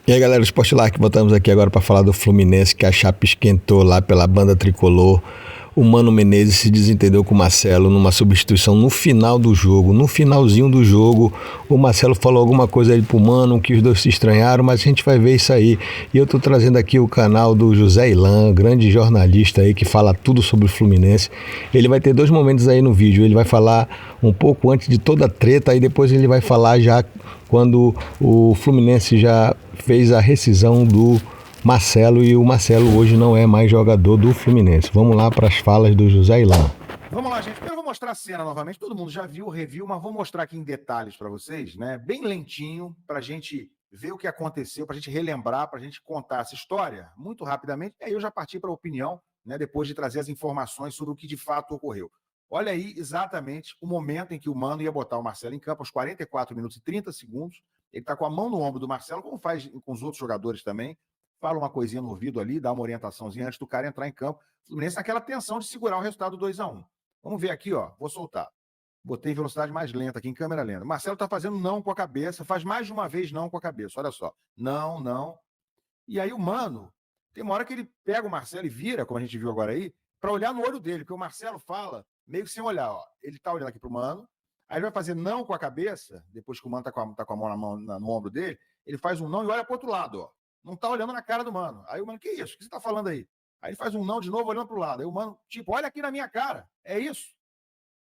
E aí, galera do Sport Like, voltamos aqui agora para falar do Fluminense, que a chapa esquentou lá pela banda tricolor. O Mano Menezes se desentendeu com o Marcelo numa substituição no final do jogo. No finalzinho do jogo, o Marcelo falou alguma coisa aí pro Mano, que os dois se estranharam, mas a gente vai ver isso aí. E eu tô trazendo aqui o canal do José Ilan, grande jornalista aí que fala tudo sobre o Fluminense. Ele vai ter dois momentos aí no vídeo. Ele vai falar um pouco antes de toda a treta, aí depois ele vai falar já quando o Fluminense já fez a rescisão do Marcelo e o Marcelo hoje não é mais jogador do Fluminense. Vamos lá para as falas do José Ilan. Vamos lá, gente. Primeiro eu vou mostrar a cena novamente. Todo mundo já viu o review, mas vou mostrar aqui em detalhes para vocês, né? Bem lentinho, para a gente ver o que aconteceu, para a gente relembrar, para a gente contar essa história muito rapidamente. E aí eu já parti para a opinião, né? Depois de trazer as informações sobre o que de fato ocorreu. Olha aí exatamente o momento em que o Mano ia botar o Marcelo em campo, aos 44 minutos e 30 segundos. Ele está com a mão no ombro do Marcelo, como faz com os outros jogadores também. Fala uma coisinha no ouvido ali, dá uma orientaçãozinha antes do cara entrar em campo. O Fluminense naquela tensão de segurar o resultado 2-1. Vamos ver aqui, ó. Vou soltar. Botei velocidade mais lenta aqui em câmera lenta. Marcelo tá fazendo não com a cabeça, faz mais de uma vez não com a cabeça. Olha só. Não, não. E aí o Mano, tem uma hora que ele pega o Marcelo e vira, como a gente viu agora aí, para olhar no olho dele, porque o Marcelo fala meio que sem olhar, ó. Ele tá olhando aqui pro Mano, aí ele vai fazer não com a cabeça, depois que o Mano tá com a mão no ombro dele, ele faz um não e olha pro outro lado, ó. Não tá olhando na cara do Mano. Aí o Mano, que isso? O que você tá falando aí? Aí ele faz um não de novo olhando pro lado. Aí o Mano, tipo, olha aqui na minha cara. É isso?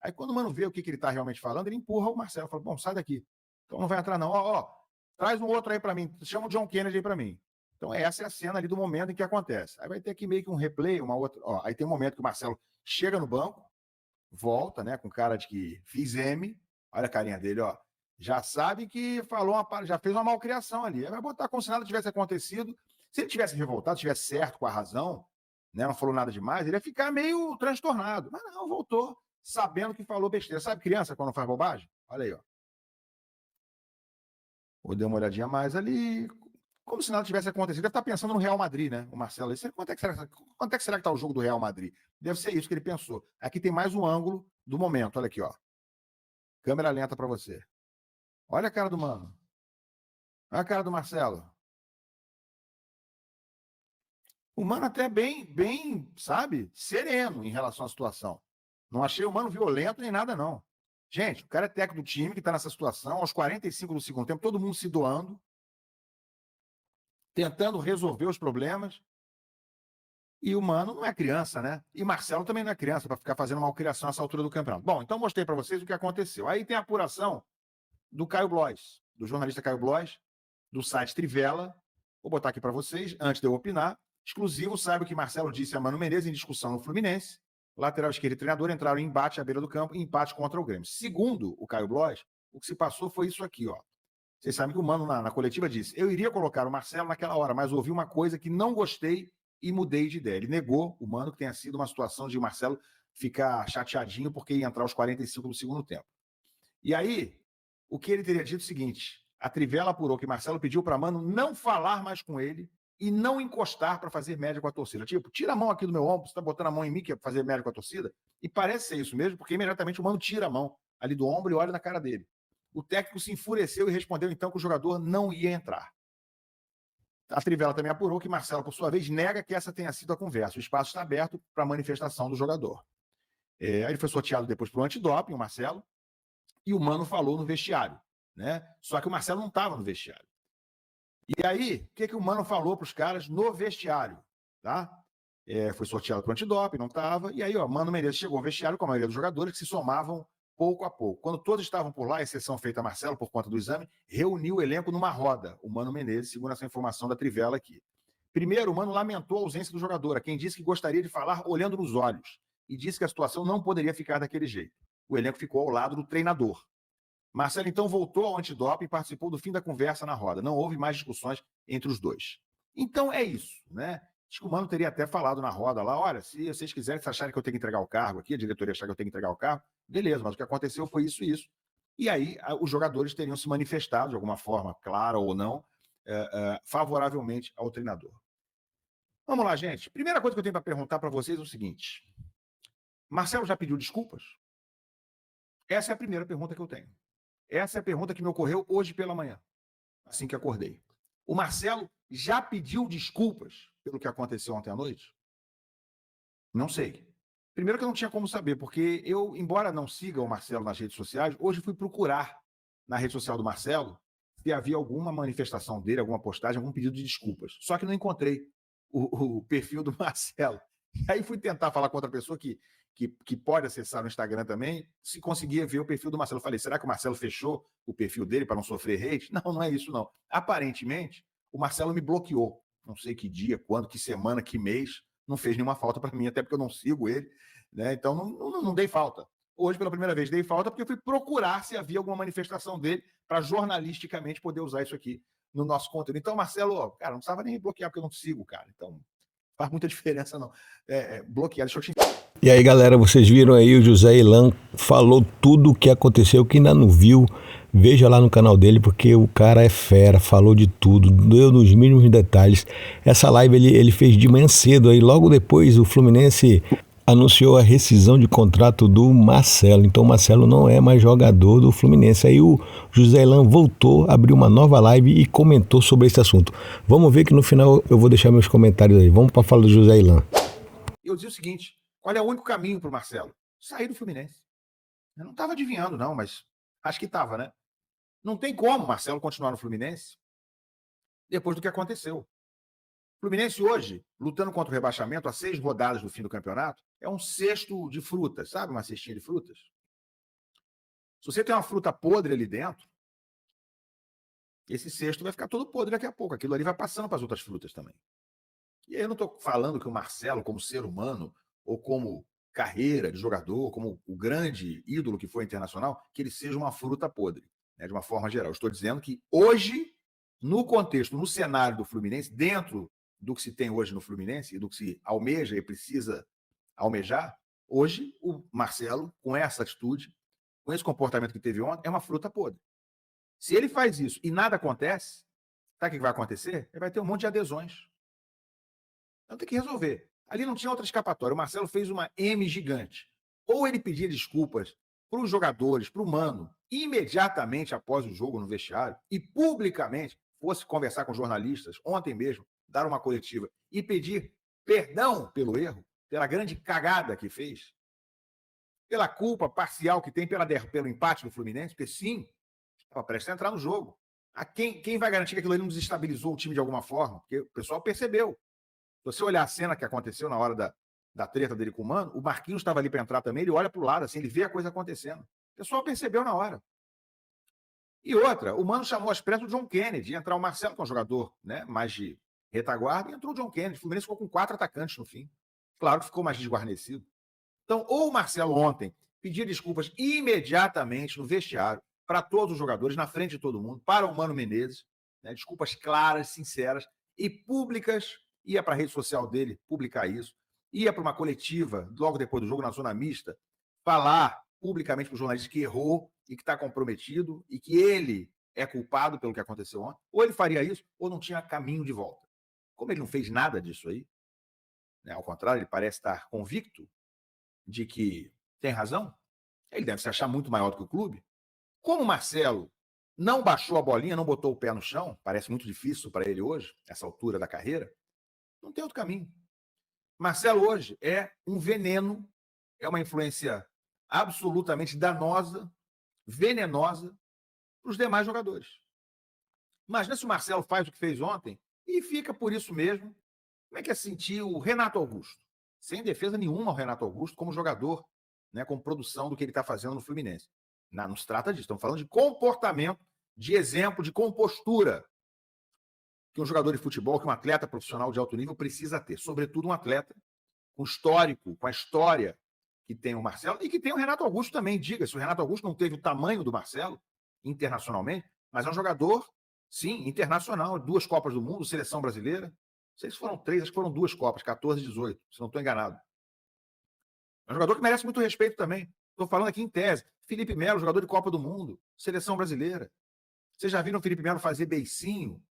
Aí quando o Mano vê o que ele tá realmente falando, ele empurra o Marcelo. Fala, bom, sai daqui. Então não vai entrar não. Ó, traz um outro aí para mim. Chama o John Kennedy aí para mim. Então essa é a cena ali do momento em que acontece. Aí vai ter aqui meio que um replay, uma outra. Ó, aí tem um momento que o Marcelo chega no banco, volta, né, com cara de que fiz M. Olha a carinha dele, ó. Já sabe que falou já fez uma malcriação ali. Aí vai botar como se nada tivesse acontecido. Se ele tivesse revoltado, tivesse certo com a razão, né, não falou nada demais, ele ia ficar meio transtornado. Mas não, voltou sabendo que falou besteira. Sabe criança quando faz bobagem? Olha aí, ó. Vou dar uma olhadinha mais ali. Como se nada tivesse acontecido. Deve estar pensando no Real Madrid, né? O Marcelo. Quanto é que será que está o jogo do Real Madrid? Deve ser isso que ele pensou. Aqui tem mais um ângulo do momento. Olha aqui, ó. Câmera lenta para você. Olha a cara do Mano. Olha a cara do Marcelo. O Mano até bem, sabe, sereno em relação à situação. Não achei o Mano violento nem nada, não. Gente, o cara é técnico do time que está nessa situação, aos 45 do segundo tempo, todo mundo se doando, tentando resolver os problemas. E o Mano não é criança, né? E Marcelo também não é criança para ficar fazendo malcriação nessa altura do campeonato. Bom, então mostrei para vocês o que aconteceu. Aí tem a apuração do Caio Blois, do jornalista Caio Blois, do site Trivela. Vou botar aqui para vocês, antes de eu opinar. Exclusivo, saiba o que Marcelo disse a Mano Menezes em discussão no Fluminense. Lateral esquerdo e treinador entraram em embate à beira do campo, em empate contra o Grêmio. Segundo o Caio Blois, o que se passou foi isso aqui, ó. Vocês sabem que o Mano na coletiva disse: eu iria colocar o Marcelo naquela hora, mas ouvi uma coisa que não gostei e mudei de ideia. Ele negou, o Mano, que tenha sido uma situação de o Marcelo ficar chateadinho porque ia entrar aos 45 do segundo tempo. E aí, o que ele teria dito é o seguinte: a Trivela apurou que Marcelo pediu para Mano não falar mais com ele e não encostar para fazer média com a torcida. Tipo, tira a mão aqui do meu ombro, você está botando a mão em mim que é fazer média com a torcida? E parece ser isso mesmo, porque imediatamente o Mano tira a mão ali do ombro e olha na cara dele. O técnico se enfureceu e respondeu então que o jogador não ia entrar. A Trivela também apurou que Marcelo, por sua vez, nega que essa tenha sido a conversa. O espaço está aberto para a manifestação do jogador. Ele foi sorteado depois para o antidoping, o Marcelo, e o Mano falou no vestiário, né? Só que o Marcelo não estava no vestiário. E aí, o que o Mano falou para os caras no vestiário, tá? Foi sorteado para o antidoping, não estava. E aí, ó, Mano Menezes chegou ao vestiário com a maioria dos jogadores que se somavam pouco a pouco. Quando todos estavam por lá, exceção feita a Marcelo por conta do exame, reuniu o elenco numa roda. O Mano Menezes, segundo essa informação da Trivela aqui. Primeiro, o Mano lamentou a ausência do jogador, a quem disse que gostaria de falar olhando nos olhos, e disse que a situação não poderia ficar daquele jeito. O elenco ficou ao lado do treinador. Marcelo então voltou ao antidoping e participou do fim da conversa na roda. Não houve mais discussões entre os dois. Então é isso, né? Acho que o Mano teria até falado na roda lá: olha, se vocês quiserem, se acharem que eu tenho que entregar o cargo aqui, a diretoria achar que eu tenho que entregar o cargo, beleza, mas o que aconteceu foi isso e isso. E aí os jogadores teriam se manifestado de alguma forma, clara ou não, favoravelmente ao treinador. Vamos lá, gente. Primeira coisa que eu tenho para perguntar para vocês é o seguinte: Marcelo já pediu desculpas? Essa é a primeira pergunta que eu tenho. Essa é a pergunta que me ocorreu hoje pela manhã, assim que acordei. O Marcelo já pediu desculpas pelo que aconteceu ontem à noite? Não sei. Primeiro que eu não tinha como saber, porque eu, embora não siga o Marcelo nas redes sociais, hoje fui procurar na rede social do Marcelo se havia alguma manifestação dele, alguma postagem, algum pedido de desculpas. Só que não encontrei o perfil do Marcelo. E aí fui tentar falar com outra pessoa que pode acessar no Instagram também, se conseguia ver o perfil do Marcelo. Eu falei, será que o Marcelo fechou o perfil dele para não sofrer hate? Não, não é isso não. Aparentemente, o Marcelo me bloqueou. Não sei que dia, quando, que semana, que mês. Não fez nenhuma falta para mim, até porque eu não sigo ele, né? Então não dei falta. Hoje, pela primeira vez, dei falta porque eu fui procurar se havia alguma manifestação dele para jornalisticamente poder usar isso aqui no nosso conteúdo. Então, Marcelo, cara, não precisava nem bloquear porque eu não sigo, cara. Então, faz muita diferença, não. Bloquear, deixa eu te... E aí, galera, vocês viram aí, o José Ilan falou tudo o que aconteceu, que ainda não viu, veja lá no canal dele, porque o cara é fera, falou de tudo, deu nos mínimos detalhes. Essa live ele fez de manhã cedo, aí logo depois o Fluminense anunciou a rescisão de contrato do Marcelo, então o Marcelo não é mais jogador do Fluminense. Aí o José Ilan voltou, abriu uma nova live e comentou sobre esse assunto. Vamos ver que no final eu vou deixar meus comentários aí, vamos para a fala do José Ilan. Eu dizia o seguinte, qual é o único caminho para o Marcelo? Sair do Fluminense. Eu não estava adivinhando, não, mas acho que estava, né? Não tem como o Marcelo continuar no Fluminense depois do que aconteceu. O Fluminense hoje, lutando contra o rebaixamento, a 6 rodadas do fim do campeonato, é um cesto de frutas, sabe? Uma cestinha de frutas. Se você tem uma fruta podre ali dentro, esse cesto vai ficar todo podre daqui a pouco. Aquilo ali vai passando para as outras frutas também. E aí eu não estou falando que o Marcelo, como ser humano, ou como carreira de jogador, como o grande ídolo que foi internacional, que ele seja uma fruta podre, né, de uma forma geral. Eu estou dizendo que hoje, no contexto, no cenário do Fluminense, dentro do que se tem hoje no Fluminense e do que se almeja e precisa almejar, hoje o Marcelo, com essa atitude, com esse comportamento que teve ontem, é uma fruta podre. Se ele faz isso e nada acontece, sabe o que vai acontecer? Ele vai ter um monte de adesões. Então tem que resolver. Ali não tinha outra escapatória. O Marcelo fez uma M gigante. Ou ele pedia desculpas para os jogadores, para o Mano, imediatamente após o jogo no vestiário, e publicamente fosse conversar com jornalistas, ontem mesmo, dar uma coletiva, e pedir perdão pelo erro, pela grande cagada que fez, pela culpa parcial que tem pelo empate do Fluminense, porque sim, estava prestes a entrar no jogo. Quem vai garantir que aquilo ali não desestabilizou o time de alguma forma? Porque o pessoal percebeu. Se você olhar a cena que aconteceu na hora da treta dele com o Mano, o Marquinhos estava ali para entrar também, ele olha para o lado, assim, ele vê a coisa acontecendo. O pessoal percebeu na hora. E outra, o Mano chamou às pressas o John Kennedy, ia entrar o Marcelo, que é um jogador, né, mais de retaguarda, e entrou o John Kennedy. O Fluminense ficou com 4 atacantes no fim. Claro que ficou mais desguarnecido. Então, ou o Marcelo ontem pedia desculpas imediatamente no vestiário, para todos os jogadores, na frente de todo mundo, para o Mano Menezes, né, desculpas claras, sinceras e públicas, ia para a rede social dele publicar isso, ia para uma coletiva, logo depois do jogo, na zona mista, falar publicamente para o jornalista que errou e que está comprometido e que ele é culpado pelo que aconteceu ontem. Ou ele faria isso, ou não tinha caminho de volta. Como ele não fez nada disso aí, né, ao contrário, ele parece estar convicto de que tem razão, ele deve se achar muito maior do que o clube. Como o Marcelo não baixou a bolinha, não botou o pé no chão, parece muito difícil para ele hoje, essa altura da carreira, não tem outro caminho. Marcelo hoje é um veneno, é uma influência absolutamente danosa, venenosa para os demais jogadores. Imagina se o Marcelo faz o que fez ontem e fica por isso mesmo. Como é que é sentir o Renato Augusto? Sem defesa nenhuma ao Renato Augusto como jogador, né, como produção do que ele está fazendo no Fluminense. Não se trata disso, estamos falando de comportamento, de exemplo, de compostura que um jogador de futebol, que um atleta profissional de alto nível precisa ter. Sobretudo um atleta com histórico, com a história que tem o Marcelo e que tem o Renato Augusto também. Diga-se, o Renato Augusto não teve o tamanho do Marcelo internacionalmente, mas é um jogador, sim, internacional. 2 Copas do Mundo, seleção brasileira. Não sei se foram 3, acho que foram 2 Copas, 14 e 18, se não estou enganado. É um jogador que merece muito respeito também. Estou falando aqui em tese. Felipe Melo, jogador de Copa do Mundo, seleção brasileira. Vocês já viram o Felipe Melo fazer beicinho?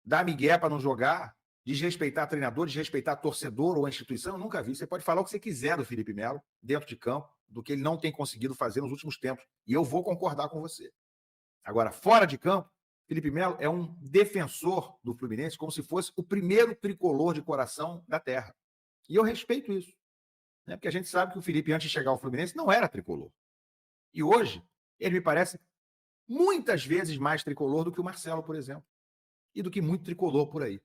Dar migué para não jogar? Desrespeitar treinador, desrespeitar torcedor ou a instituição? Eu nunca vi. Você pode falar o que você quiser do Felipe Melo dentro de campo, do que ele não tem conseguido fazer nos últimos tempos. E eu vou concordar com você. Agora, fora de campo, Felipe Melo é um defensor do Fluminense como se fosse o primeiro tricolor de coração da terra. E eu respeito isso. Né? Porque a gente sabe que o Felipe, antes de chegar ao Fluminense, não era tricolor. E hoje, ele me parece muitas vezes mais tricolor do que o Marcelo, por exemplo. E do que muito tricolor por aí.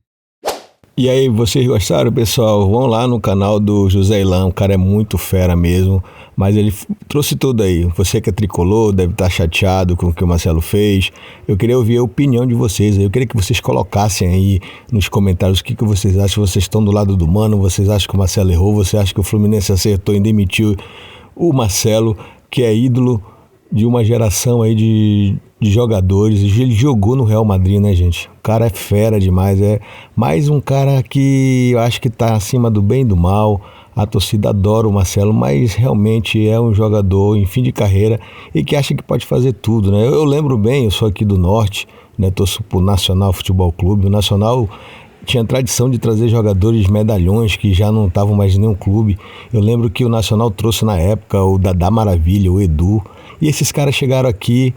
E aí, vocês gostaram, pessoal? Vão lá no canal do José Ilan, o cara é muito fera mesmo, mas ele trouxe tudo aí. Você que é tricolor, deve estar chateado com o que o Marcelo fez. Eu queria ouvir a opinião de vocês. Eu queria que vocês colocassem aí nos comentários o que vocês acham. Vocês estão do lado do Mano, vocês acham que o Marcelo errou, você acha que o Fluminense acertou em demitir o Marcelo, que é ídolo de uma geração aí de jogadores. Ele jogou no Real Madrid, né, gente? O cara é fera demais, é mais um cara que eu acho que tá acima do bem e do mal. A torcida adora o Marcelo, mas realmente é um jogador em fim de carreira e que acha que pode fazer tudo, né? Eu lembro bem, eu sou aqui do Norte, né? Torço pro Nacional Futebol Clube. O Nacional tinha tradição de trazer jogadores medalhões que já não estavam mais em nenhum clube. Eu lembro que o Nacional trouxe na época o Dadá Maravilha, o Edu, e esses caras chegaram aqui,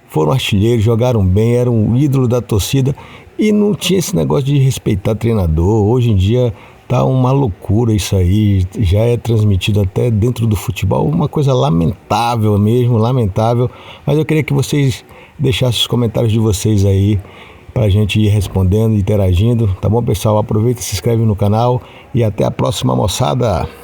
foram artilheiros, jogaram bem, eram o ídolo da torcida e não tinha esse negócio de respeitar treinador. Hoje em dia tá uma loucura isso aí, já é transmitido até dentro do futebol, uma coisa lamentável mesmo, lamentável. Mas eu queria que vocês deixassem os comentários de vocês aí pra gente ir respondendo, interagindo, tá bom, pessoal? Aproveita, se inscreve no canal e até a próxima, moçada!